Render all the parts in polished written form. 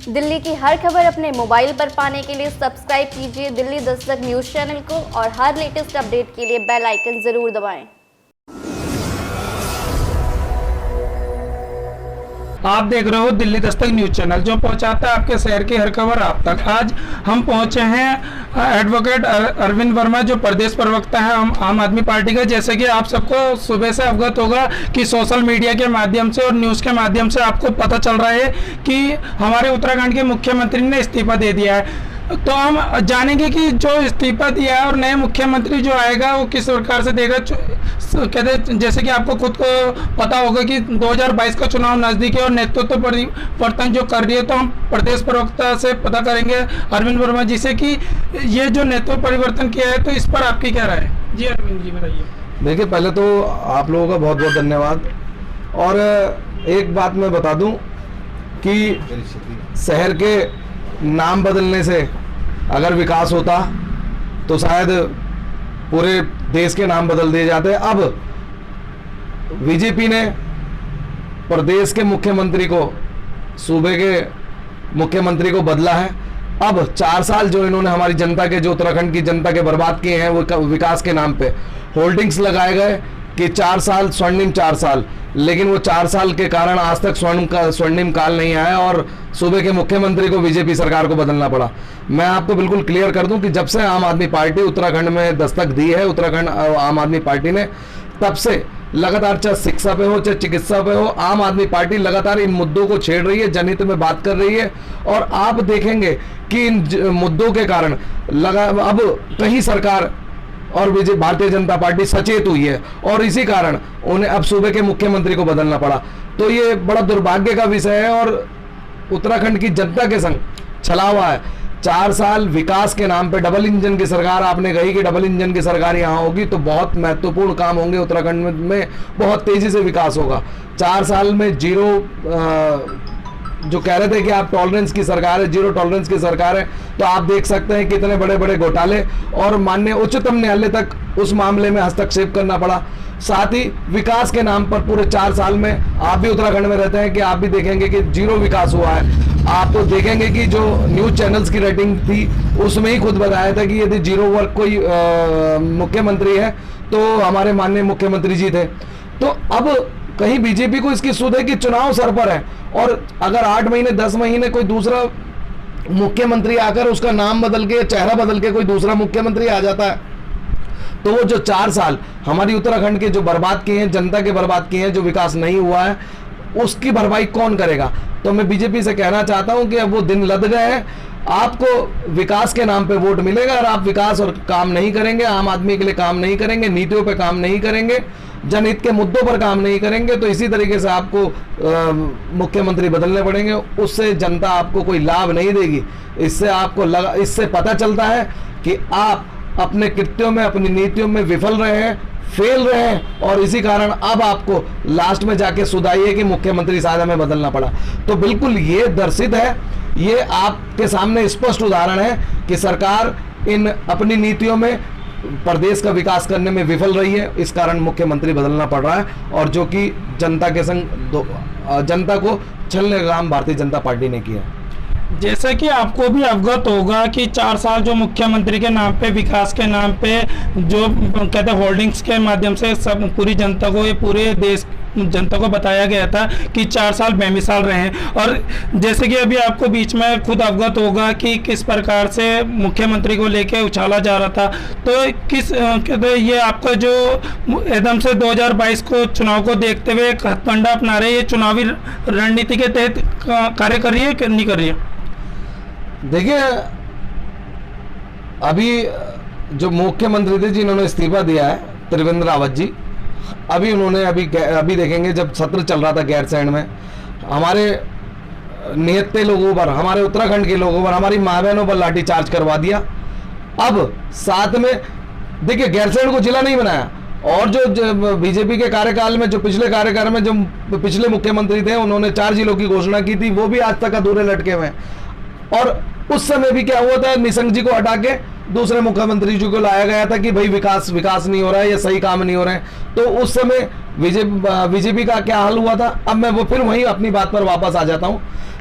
दिल्ली की हर खबर अपने मोबाइल पर पाने के लिए सब्सक्राइब कीजिए दिल्ली दस्तक न्यूज़ चैनल को और हर लेटेस्ट अपडेट के लिए बेल आइकन जरूर दबाएं। आप देख रहे हो दिल्ली दस्तक न्यूज चैनल, जो पहुंचाता है आपके शहर की हर खबर आप तक। आज हम पहुंचे हैं एडवोकेट अरविंद वर्मा, जो प्रदेश प्रवक्ता है आम आदमी पार्टी का। जैसे कि आप सबको सुबह से अवगत होगा कि सोशल मीडिया के माध्यम से और न्यूज़ के माध्यम से आपको पता चल रहा है कि हमारे उत्तराखंड के मुख्यमंत्री ने इस्तीफा दे दिया है। तो हम जानेंगे कि जो इस्तीफा दिया है और नए मुख्यमंत्री जो आएगा वो किस प्रकार से देगा। कहते जैसे कि आपको खुद को पता होगा कि 2022 का चुनाव नज़दीक है और नेतृत्व परिवर्तन जो कर रही है, तो हम प्रदेश प्रवक्ता से पता करेंगे अरविंद वर्मा जी से कि ये जो नेतृत्व परिवर्तन किया है तो इस पर आपकी क्या राय है। जी अरविंद जी बताइए। देखिए, पहले तो आप लोगों का बहुत बहुत धन्यवाद। और एक बात मैं बता दूं कि शहर के नाम बदलने से अगर विकास होता तो शायद पूरे देश के नाम बदल दिए जाते। अब बीजेपी ने प्रदेश के मुख्यमंत्री को, सूबे के मुख्यमंत्री को बदला है। अब 4 साल जो इन्होंने हमारी जनता के, जो उत्तराखंड की जनता के बर्बाद किए हैं, वो विकास के नाम पे होल्डिंग्स लगाए गए कि 4 साल स्वर्णिम 4 साल, लेकिन वो 4 साल के कारण आज तक स्वर्णिम काल नहीं आया और सूबे के मुख्यमंत्री को बीजेपी सरकार को बदलना पड़ा। मैं आपको बिल्कुल क्लियर कर दूं कि जब से आम आदमी पार्टी उत्तराखंड में दस्तक दी है, उत्तराखंड आम आदमी पार्टी ने, तब से लगातार, चाहे शिक्षा पे हो चाहे चिकित्सा पे हो, आम आदमी पार्टी लगातार इन मुद्दों को छेड़ रही है, जनहित में बात कर रही है। और आप देखेंगे कि इन मुद्दों के कारण अब कहीं सरकार और भारतीय जनता पार्टी सचेत हुई है और इसी कारण उन्हें अब सूबे के मुख्यमंत्री को बदलना पड़ा। तो ये बड़ा दुर्भाग्य का विषय है और उत्तराखंड की जनता के संग छला हुआ है। 4 साल विकास के नाम पे डबल इंजन की सरकार, आपने कही कि डबल इंजन की सरकार यहाँ होगी तो बहुत महत्वपूर्ण काम होंगे उत्तराखंड में बहुत तेजी से विकास होगा। 4 साल में जो कह रहे थे कि आप टॉलरेंस की सरकार है, जीरो टॉलरेंस की सरकार है, तो आप देख सकते हैं कितने बड़े बड़े घोटाले और माननीय उच्चतम न्यायालय तक उस मामले में हस्तक्षेप करना पड़ा। साथ ही विकास के नाम पर पूरे 4 साल में, आप भी उत्तराखंड में रहते हैं कि आप भी देखेंगे कि जीरो विकास हुआ है। आप तो देखेंगे कि जो न्यूज चैनल्स की रेटिंग थी उसमें ही खुद बताया था कि यदि जीरो वर्क कोई मुख्यमंत्री है तो हमारे माननीय मुख्यमंत्री जी थे। तो अब कहीं बीजेपी को इसकी सुध है कि चुनाव सर पर है और अगर 8 महीने 10 महीने कोई दूसरा मुख्यमंत्री आकर उसका नाम बदल के, चेहरा बदल के कोई दूसरा मुख्यमंत्री आ जाता है, तो वो जो 4 साल हमारी उत्तराखंड के जो बर्बाद किए हैं, जनता के बर्बाद किए हैं, जो विकास नहीं हुआ है, उसकी भरपाई कौन करेगा। तो मैं बीजेपी से कहना चाहता हूं कि अब वो दिन लद गए हैं। आपको विकास के नाम पे वोट मिलेगा और आप विकास और काम नहीं करेंगे, आम आदमी के लिए काम नहीं करेंगे, नीतियों पे काम नहीं करेंगे, जनहित के मुद्दों पर काम नहीं करेंगे, तो इसी तरीके से आपको मुख्यमंत्री बदलने पड़ेंगे। उससे जनता आपको कोई लाभ नहीं देगी। इससे पता चलता है कि आप अपने कृत्यों में, अपनी नीतियों में विफल रहे हैं, फेल रहे हैं और इसी कारण अब आपको लास्ट में जाके सुधाइए कि मुख्यमंत्री शायद हमें बदलना पड़ा। तो बिल्कुल ये दर्शित है, ये आपके सामने स्पष्ट उदाहरण है कि सरकार इन अपनी नीतियों में प्रदेश का विकास करने में विफल रही है, इस कारण मुख्यमंत्री बदलना पड़ रहा है और जो कि जनता के संग जनता को छलने का काम भारतीय जनता पार्टी ने किया। जैसा कि आपको भी अवगत होगा कि 4 साल जो मुख्यमंत्री के नाम पे, विकास के नाम पे जो कहते हैं होल्डिंग्स के माध्यम से सब पूरी जनता को, ये पूरे देश जनता को बताया गया था कि 4 साल बेमिसाल रहे हैं। और जैसे कि अभी आपको बीच में खुद अवगत होगा कि किस प्रकार से मुख्यमंत्री को लेके उछाला जा रहा था। तो किस कहते हैं ये आपका जो एकदम से 2022 को चुनाव को देखते हुए हथकंडा अपना रहे, ये चुनावी रणनीति के तहत कार्य कर रही है कि नहीं कर रही है। देखिए, अभी जो मुख्यमंत्री थे जिन्होंने इस्तीफा दिया है, त्रिवेंद्र रावत जी, अभी उन्होंने अभी देखेंगे जब सत्र चल रहा था गैरसैंण में, हमारे निहत्थे लोगों पर, हमारे उत्तराखंड के लोगों पर, हमारी माँ बहनों पर लाठीचार्ज करवा दिया। अब साथ में देखिए, गैरसैंण को जिला नहीं बनाया और जो बीजेपी के कार्यकाल में, जो पिछले कार्यकाल में जो पिछले मुख्यमंत्री थे, उन्होंने 4 जिलों की घोषणा की थी, वो भी आज तक अधूरे लटके हुए हैं। और उस समय भी क्या हुआ था, निशंक जी को हटा के दूसरे मुख्यमंत्री जी को लाया गया था कि भाई विकास नहीं हो रहा है या सही काम नहीं हो रहे हैं। तो उस समय बीजेपी का क्या हाल हुआ था। अब मैं वो फिर वहीं अपनी बात पर वापस आ जाता हूं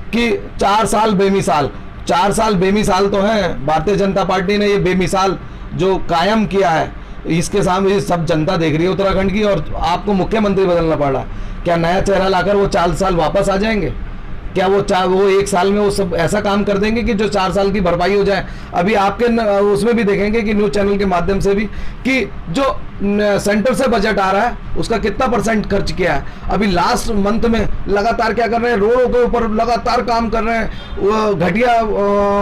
कि 4 साल बेमिसाल, 4 साल बेमिसाल तो हैं। भारतीय जनता पार्टी ने ये बेमिसाल जो कायम किया है, इसके सामने सब जनता देख रही है उत्तराखंड की, और आपको मुख्यमंत्री बदलना पड़ रहा है। क्या नया चेहरा लाकर वो 4 साल वापस आ जाएंगे? क्या वो 1 साल में वो सब ऐसा काम कर देंगे कि जो 4 साल की भरपाई हो जाए? अभी आपके उसमें भी देखेंगे कि न्यूज़ चैनल के माध्यम से भी कि जो सेंटर से बजट आ रहा है उसका कितना % खर्च किया है। अभी लास्ट मंथ में लगातार क्या कर रहे हैं, रोडों के ऊपर लगातार काम कर रहे हैं, घटिया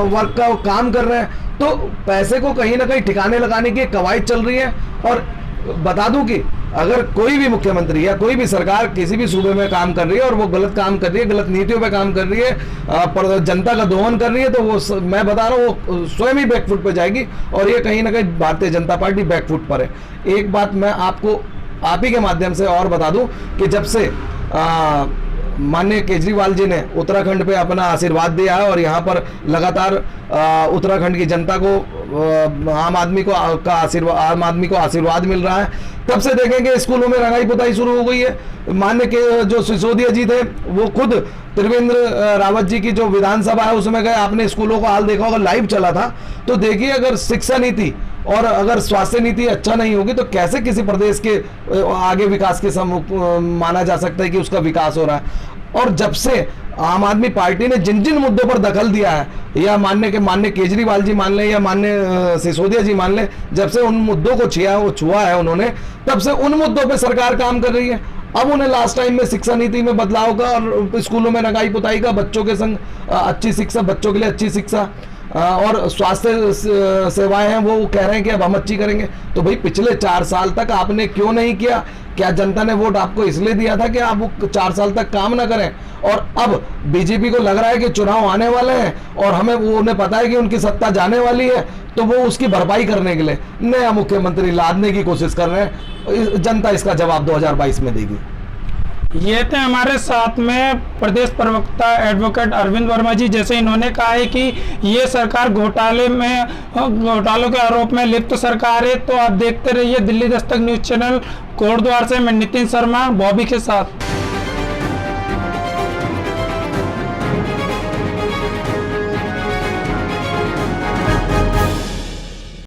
वर्क का काम कर रहे हैं। तो पैसे को कहीं ना कहीं ठिकाने लगाने की कवायद चल रही है। और बता दूं कि अगर कोई भी मुख्यमंत्री या कोई भी सरकार किसी भी सूबे में काम कर रही है और वो गलत काम कर रही है, गलत नीतियों पे काम कर रही है, पर जनता का दोहन कर रही है, तो वो मैं बता रहा हूँ वो स्वयं ही बैकफुट पे जाएगी। और ये कहीं ना कहीं भारतीय जनता पार्टी बैकफुट पर है। एक बात मैं आपको आप ही के माध्यम से और बता दूं कि जब से माननीय केजरीवाल जी ने उत्तराखंड पे अपना आशीर्वाद दिया है और यहाँ पर लगातार उत्तराखंड की जनता को आम आदमी को आशीर्वाद मिल रहा है, तब से देखेंगे स्कूलों में रंगाई पुताई शुरू हो गई है। माननीय के जो सिसोदिया जी थे वो खुद त्रिवेंद्र रावत जी की जो विधानसभा है उसमें गए, आपने स्कूलों का हाल देखा होगा, लाइव चला था। तो देखिए, अगर शिक्षा नीति और अगर स्वास्थ्य नीति अच्छा नहीं होगी तो कैसे किसी प्रदेश के आगे विकास के माना जा सकता है कि उसका विकास हो रहा है। और जब से आम आदमी पार्टी ने जिन जिन मुद्दों पर दखल दिया है, या माननीय केजरीवाल जी मान लें या माननीय सिसोदिया जी मान लें, जब से उन मुद्दों को छुआ है उन्होंने, तब से उन मुद्दों पे सरकार काम कर रही है। अब उन्हें लास्ट टाइम में शिक्षा नीति में बदलाव का और स्कूलों में रंगाई पुताई का, बच्चों के संग अच्छी शिक्षा, बच्चों के लिए अच्छी शिक्षा और स्वास्थ्य सेवाएं हैं, वो कह रहे हैं कि अब हम अच्छी करेंगे। तो भाई पिछले 4 साल तक आपने क्यों नहीं किया? क्या जनता ने वोट आपको इसलिए दिया था कि आप वो 4 साल तक काम ना करें? और अब बीजेपी को लग रहा है कि चुनाव आने वाले हैं और उन्हें पता है कि उनकी सत्ता जाने वाली है, तो वो उसकी भरपाई करने के लिए नया मुख्यमंत्री लादने की कोशिश कर रहे हैं। जनता इसका जवाब 2022 में देगी। ये थे हमारे साथ में प्रदेश प्रवक्ता एडवोकेट अरविंद वर्मा जी। जैसे इन्होंने कहा है कि ये सरकार घोटालों के आरोप में लिप्त सरकार है। तो आप देखते रहिए दिल्ली दस्तक न्यूज़ चैनल। कोटद्वार से मैं नितिन शर्मा बॉबी के साथ।